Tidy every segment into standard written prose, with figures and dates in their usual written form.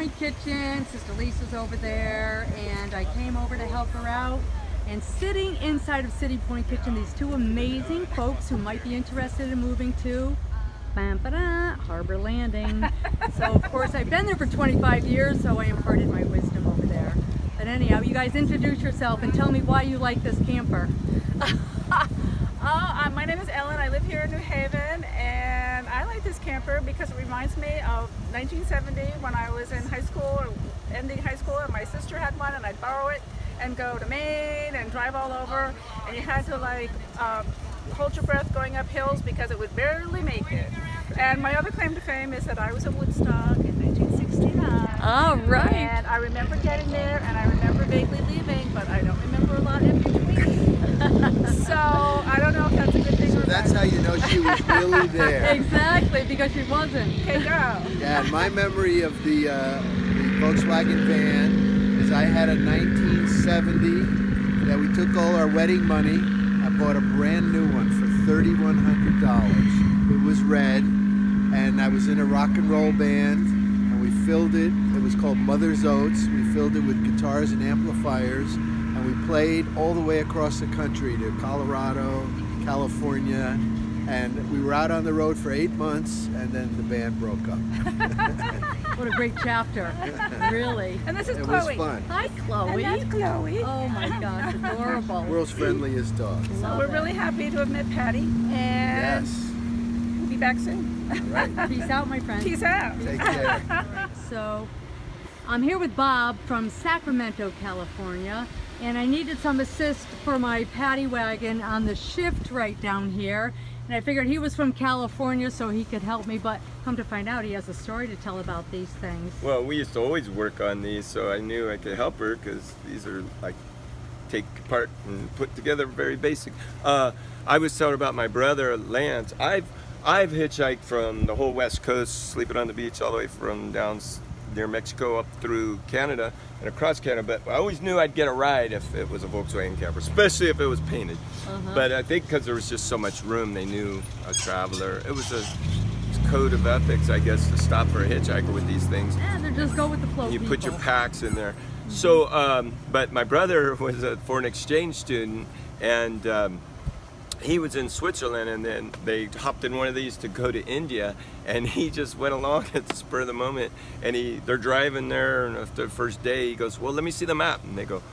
Point Kitchen. Sister Lisa's over there, and I came over to help her out. And sitting inside of City Point Kitchen, these two amazing folks who might be interested in moving to Harbor Landing. So of course I've been there for 25 years, so I imparted my wisdom over there. But anyhow, you guys introduce yourself and tell me why you like this camper. My name is Ellen. I live here in New Haven, and I like this camper because it reminds me of 1970 when I was in high school, or ending high school, and my sister had one, and I'd borrow it and go to Maine and drive all over, and you had to like hold your breath going up hills because it would barely make it. And my other claim to fame is that I was at Woodstock in 1969. All right. And I remember getting there, and I remember vaguely leaving, but I don't remember a lot in between. So I don't know if that's a good thing or That's how you know she was really there. Exactly, because she wasn't. Okay, girl. Yeah, my memory of the Volkswagen van is I had a 1970 that we took all our wedding money. I bought a brand new one for $3,100. It was red, and I was in a rock and roll band, and we filled it. It was called Mother's Oats. We filled it with guitars and amplifiers, and we played all the way across the country to Colorado, California, and we were out on the road for 8 months, and then the band broke up. What a great chapter, really. And this is It Chloe. was fun. Hi, Chloe. And that's Chloe. Oh my gosh, adorable. World's friendliest dog. So we're really happy to have met Patty, and Yes. we'll be back soon. All right. Peace out, my friend. Peace out. Take care. So, I'm here with Bob from Sacramento, California, and I needed some assist for my paddy wagon on the shift right down here. And I figured he was from California, so he could help me, but come to find out he has a story to tell about these things. Well, we used to always work on these, so I knew I could help her because these are like take apart and put together, very basic. I was telling her about my brother Lance. I've hitchhiked from the whole West Coast, sleeping on the beach all the way from down near Mexico up through Canada and across Canada, but I always knew I'd get a ride if it was a Volkswagen camper, especially if it was painted. But I think because there was just so much room, they knew a traveler. It was a code of ethics, I guess, to stop for a hitchhiker with these things. Yeah, they just go with the flow. You people. put your packs in there. So, but my brother was a foreign exchange student, and he was in Switzerland, and then they hopped in one of these to go to India, and he just went along at the spur of the moment, and they're driving there, and after the first day he goes, well, let me see the map, and they go,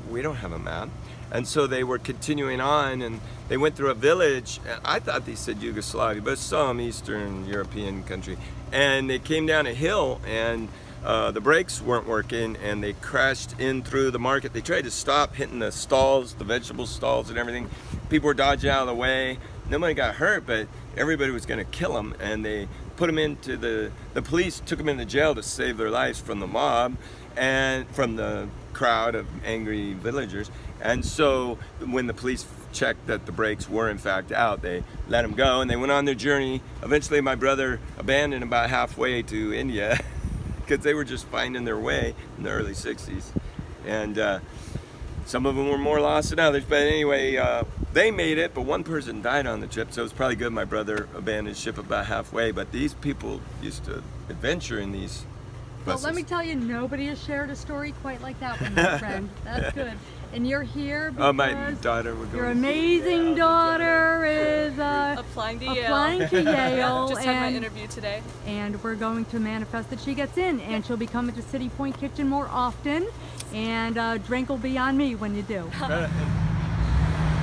we don't have a map. And so they were continuing on, and they went through a village, and I thought they said Yugoslavia, but some Eastern European country, and they came down a hill, and the brakes weren't working, and they crashed in through the market. They tried to stop, hitting the stalls, the vegetable stalls and everything. People were dodging out of the way. Nobody got hurt, but everybody was going to kill them, and they put them into the police took them into jail to save their lives from the mob and from the crowd of angry villagers. And so when the police checked that the brakes were in fact out, they let them go, and they went on their journey. Eventually my brother abandoned about halfway to India because they were just finding their way in the early 60s. And some of them were more lost than others, but anyway, they made it, but one person died on the trip, so it was probably good my brother abandoned ship about halfway. But these people used to adventure in these buses. Well, let me tell you, nobody has shared a story quite like that one, my friend. That's good. And you're here because my daughter would go. your amazing daughter is applying to Yale. Just had my interview today. And we're going to manifest that she gets in, and she'll be coming to City Point Kitchen more often, and drink will be on me when you do.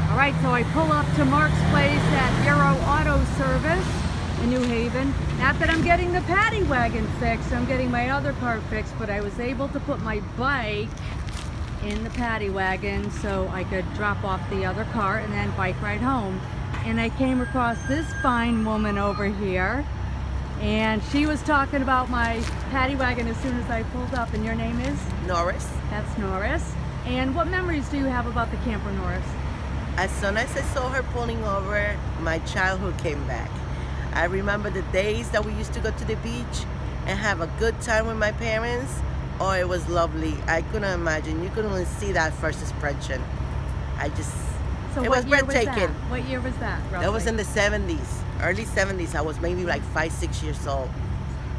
All right, so I pull up to Mark's place at Euro Auto Service in New Haven. Not that I'm getting the paddy wagon fixed, I'm getting my other car fixed, but I was able to put my bike in the paddy wagon so I could drop off the other car and then bike ride home. And I came across this fine woman over here, and she was talking about my paddy wagon as soon as I pulled up. And your name is? Norris. That's Norris. And what memories do you have about the camper, Norris? As soon as I saw her pulling over, my childhood came back. I remember the days that we used to go to the beach and have a good time with my parents. Oh, it was lovely. I couldn't imagine. You couldn't even see that first expression. So it was breathtaking. What year was that, roughly? That was in the 70s, early 70s. I was maybe like 5, 6 years old.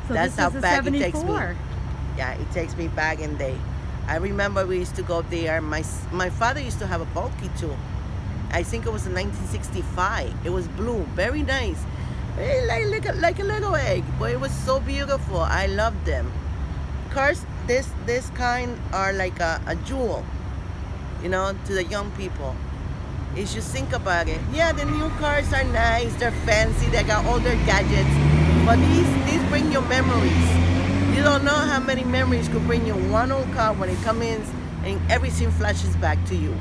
So That's this how is a back it takes me. 74. Yeah, it takes me back in day. I remember we used to go there. My father used to have a bulky too. I think it was in 1965. It was blue, very nice. Like a little egg, but it was so beautiful. I loved them. Cars, this kind are like a jewel, you know, to the young people. You should think about it. Yeah, the new cars are nice, they're fancy, they got all their gadgets, but these bring you memories. You don't know how many memories could bring you one old car when it comes in and everything flashes back to you.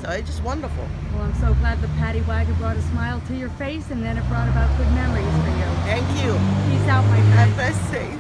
So it's just wonderful. Well, I'm so glad the Paddy Wagon brought a smile to your face, and then it brought about good memories for you. Thank you. Peace out, my friend. Have a blessed day.